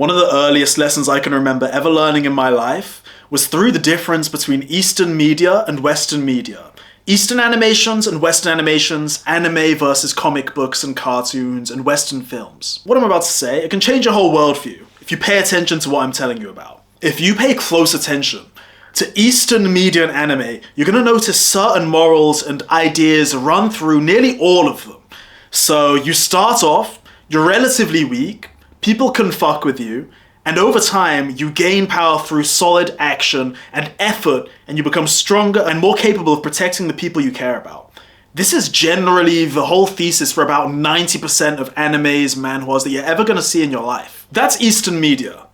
One of the earliest lessons I can remember ever learning in my life was through the difference between Eastern media and Western media. Eastern animations and Western animations, anime versus comic books and cartoons and Western films. What I'm about to say, it can change your whole worldview if you pay attention to what I'm telling you about. If you pay close attention to Eastern media and anime, you're going to notice certain morals and ideas run through nearly all of them. So you start off, you're relatively weak, people can fuck with you, and over time you gain power through solid action and effort, and you become stronger and more capable of protecting the people you care about. This is generally the whole thesis for about 90% of animes, manhwas that you're ever going to see in your life. That's Eastern media.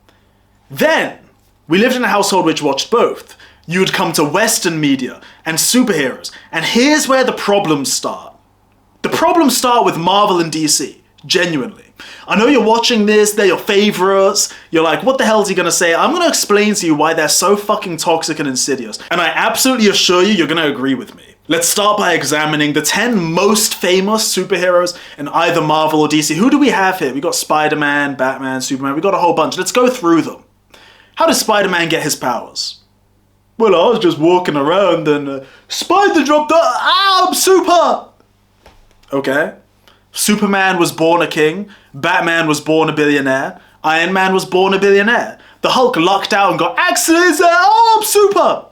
Then, we lived in a household which watched both. You would come to Western media and superheroes, and here's where the problems start. The problems start with Marvel and DC, genuinely. I know you're watching this, they're your favorites, you're like, what the hell is he gonna say? I'm gonna explain to you why they're so fucking toxic and insidious, and I absolutely assure you, you're gonna agree with me. Let's start by examining the 10 most famous superheroes in either Marvel or DC. Who do we have here? We got Spider-Man, Batman, Superman, we got a whole bunch. Let's go through them. How does Spider-Man get his powers? Well, I was just walking around and Spider dropped the I'm super! Okay. Superman was born a king, Batman was born a billionaire, Iron Man was born a billionaire. The Hulk lucked out and got accidents, I'm super!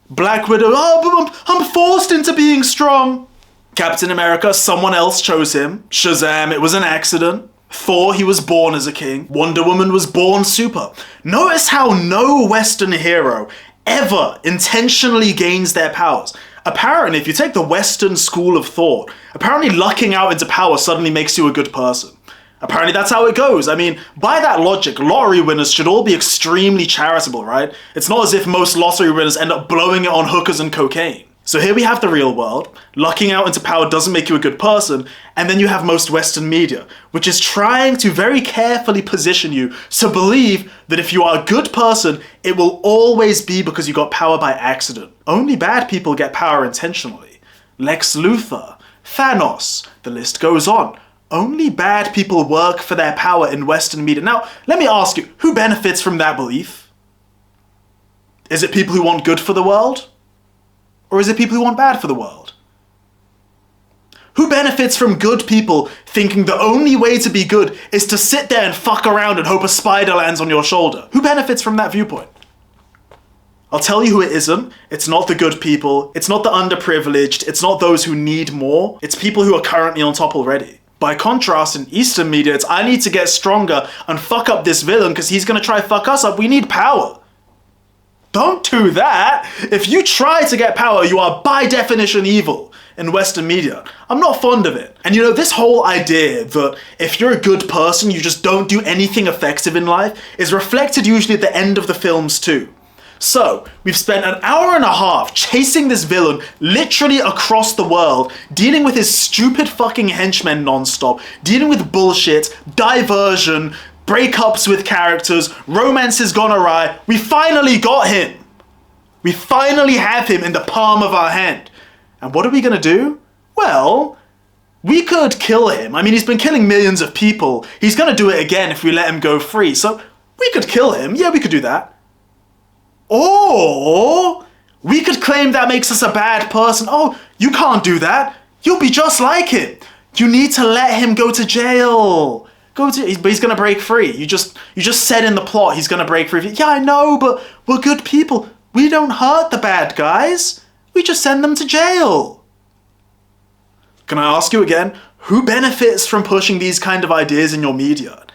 Black Widow, I'm forced into being strong. Captain America, someone else chose him. Shazam, it was an accident. Thor, he was born as a king. Wonder Woman was born super. Notice how no Western hero ever intentionally gains their powers. Apparently, if you take the Western school of thought, apparently lucking out into power suddenly makes you a good person. Apparently that's how it goes. I mean, by that logic, lottery winners should all be extremely charitable, right? It's not as if most lottery winners end up blowing it on hookers and cocaine. So here we have the real world. Lucking out into power doesn't make you a good person. And then you have most Western media, which is trying to very carefully position you to believe that if you are a good person, it will always be because you got power by accident. Only bad people get power intentionally. Lex Luthor, Thanos, the list goes on. Only bad people work for their power in Western media. Now, let me ask you, who benefits from that belief? Is it people who want good for the world? Or is it people who want bad for the world? Who benefits from good people thinking the only way to be good is to sit there and fuck around and hope a spider lands on your shoulder? Who benefits from that viewpoint? I'll tell you who it isn't. It's not the good people. It's not the underprivileged. It's not those who need more. It's people who are currently on top already. By contrast, in Eastern media, it's I need to get stronger and fuck up this villain because he's going to try fuck us up. We need power. Don't do that. If you try to get power, you are by definition evil in Western media. I'm not fond of it. And you know, this whole idea that if you're a good person, you just don't do anything effective in life is reflected usually at the end of the films too. So, we've spent an hour and a half chasing this villain literally across the world, dealing with his stupid fucking henchmen non-stop, dealing with bullshit, diversion, breakups with characters, romance has gone awry. We finally got him. We finally have him in the palm of our hand. And what are we gonna do? Well, we could kill him. I mean, he's been killing millions of people. He's gonna do it again if we let him go free. So we could kill him. Yeah, we could do that. Or we could claim that makes us a bad person. Oh, you can't do that. You'll be just like him. You need to let him go to jail. But he's gonna break free. You just said in the plot he's gonna break free. Yeah, I know, but we're good people. We don't hurt the bad guys. We just send them to jail. Can I ask you again, who benefits from pushing these kind of ideas in your media?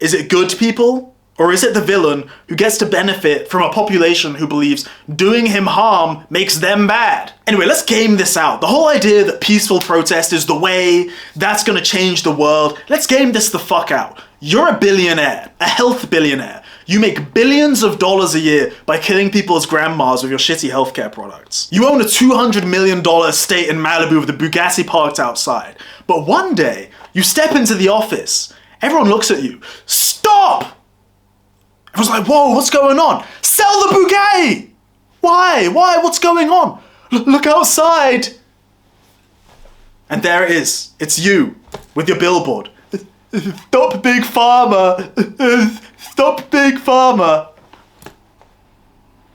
Is it good people? Or is it the villain who gets to benefit from a population who believes doing him harm makes them bad? Anyway, let's game this out. The whole idea that peaceful protest is the way, that's gonna change the world. Let's game this the fuck out. You're a billionaire, a health billionaire. You make billions of dollars a year by killing people's grandmas with your shitty healthcare products. You own a $200 million estate in Malibu with a Bugatti parked outside. But one day, you step into the office. Everyone looks at you. Stop! Everyone's like, whoa, what's going on? Sell the Bugatti! Why? What's going on? Look outside! And there it is. It's you, with your billboard. Stop Big Pharma! Stop Big Pharma!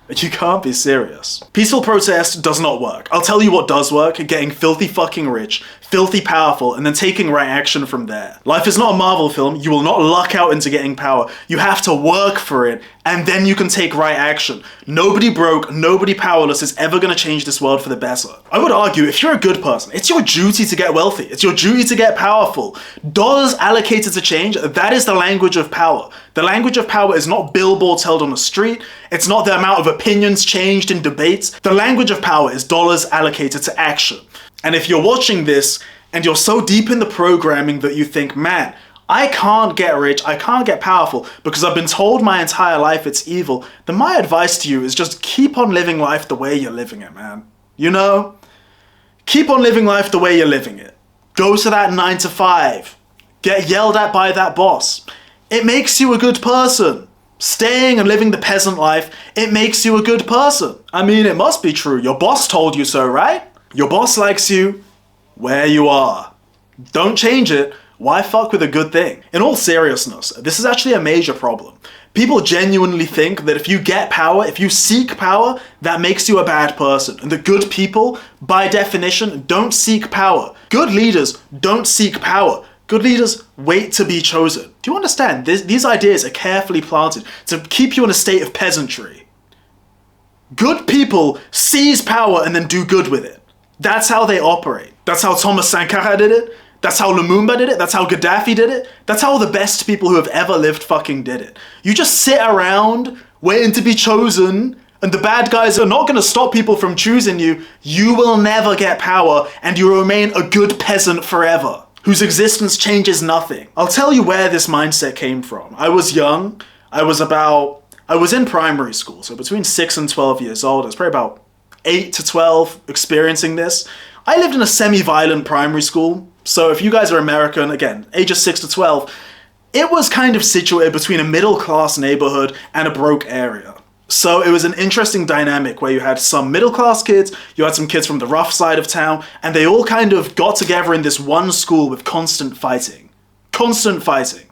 You can't be serious. Peaceful protest does not work. I'll tell you what does work: getting filthy fucking rich, filthy powerful, and then taking right action from there. Life is not a Marvel film. You will not luck out into getting power. You have to work for it, and then you can take right action. Nobody broke, nobody powerless is ever gonna change this world for the better. I would argue, if you're a good person, it's your duty to get wealthy. It's your duty to get powerful. Dollars allocated to change, that is the language of power. The language of power is not billboards held on the street. It's not the amount of opinions changed in debates. The language of power is dollars allocated to action. And if you're watching this and you're so deep in the programming that you think, man, I can't get rich, I can't get powerful because I've been told my entire life it's evil, then my advice to you is just keep on living life the way you're living it, man. You know? Keep on living life the way you're living it. Go to that 9 to 5. Get yelled at by that boss. It makes you a good person. Staying and living the peasant life, it makes you a good person. I mean, it must be true. Your boss told you so, right? Your boss likes you where you are. Don't change it. Why fuck with a good thing? In all seriousness, this is actually a major problem. People genuinely think that if you get power, if you seek power, that makes you a bad person. And that good people, by definition, don't seek power. Good leaders don't seek power. Good leaders wait to be chosen. Do you understand? These ideas are carefully planted to keep you in a state of peasantry. Good people seize power and then do good with it. That's how they operate. That's how Thomas Sankara did it. That's how Lumumba did it. That's how Gaddafi did it. That's how the best people who have ever lived fucking did it. You just sit around waiting to be chosen, and the bad guys are not going to stop people from choosing you. You will never get power, and you remain a good peasant forever, whose existence changes nothing. I'll tell you where this mindset came from. I was young. I was in primary school, so between 6 and 12 years old. I was probably about 8 to 12 experiencing this. I lived in a semi-violent primary school, so if you guys are American, again, ages 6 to 12, it was kind of situated between a middle-class neighborhood and a broke area. So it was an interesting dynamic where you had some middle-class kids, you had some kids from the rough side of town, and they all kind of got together in this one school with constant fighting. Constant fighting.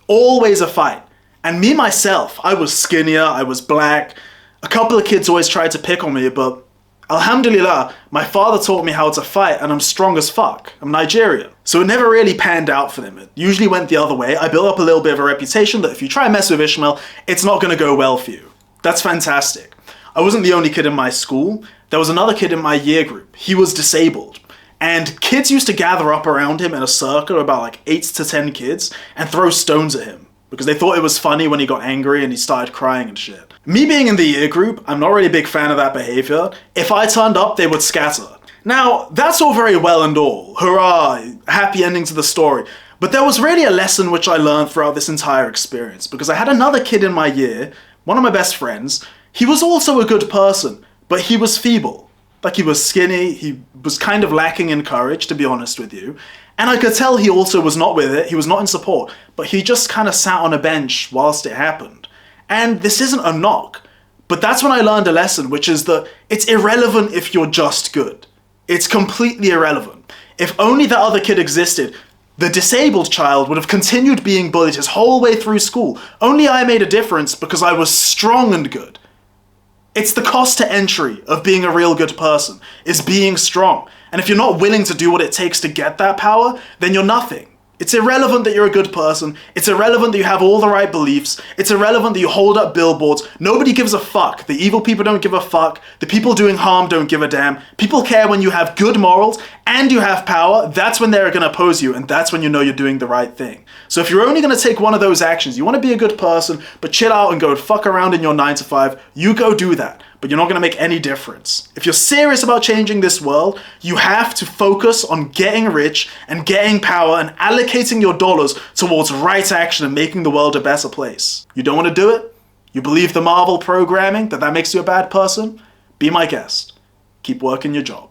Always a fight. And me, myself, I was skinnier, I was black. A couple of kids always tried to pick on me, but alhamdulillah, my father taught me how to fight, and I'm strong as fuck. I'm Nigerian. So it never really panned out for them. It usually went the other way. I built up a little bit of a reputation that if you try and mess with Ishmael, it's not gonna go well for you. That's fantastic. I wasn't the only kid in my school. There was another kid in my year group. He was disabled. And kids used to gather up around him in a circle, about like 8 to 10 kids, and throw stones at him because they thought it was funny when he got angry and he started crying and shit. Me being in the year group, I'm not really a big fan of that behavior. If I turned up, they would scatter. Now, that's all very well and all. Hurrah, happy ending to the story. But there was really a lesson which I learned throughout this entire experience, because I had another kid in my year, one of my best friends. He was also a good person, but he was feeble. Like, he was skinny, he was kind of lacking in courage, to be honest with you. And I could tell he also was not with it, he was not in support, but he just kind of sat on a bench whilst it happened. And this isn't a knock, but that's when I learned a lesson, which is that it's irrelevant if you're just good. It's completely irrelevant. If only that other kid existed, the disabled child would have continued being bullied his whole way through school. Only I made a difference because I was strong and good. It's the cost to entry of being a real good person, is being strong. And if you're not willing to do what it takes to get that power, then you're nothing. It's irrelevant that you're a good person. It's irrelevant that you have all the right beliefs. It's irrelevant that you hold up billboards. Nobody gives a fuck. The evil people don't give a fuck. The people doing harm don't give a damn. People care when you have good morals and you have power. That's when they're gonna oppose you, and that's when you know you're doing the right thing. So if you're only gonna take one of those actions, you wanna be a good person, but chill out and go and fuck around in your 9 to 5, you go do that. But you're not gonna make any difference. If you're serious about changing this world, you have to focus on getting rich and getting power and allocating your dollars towards right action and making the world a better place. You don't wanna do it? You believe the Marvel programming, that makes you a bad person? Be my guest. Keep working your job.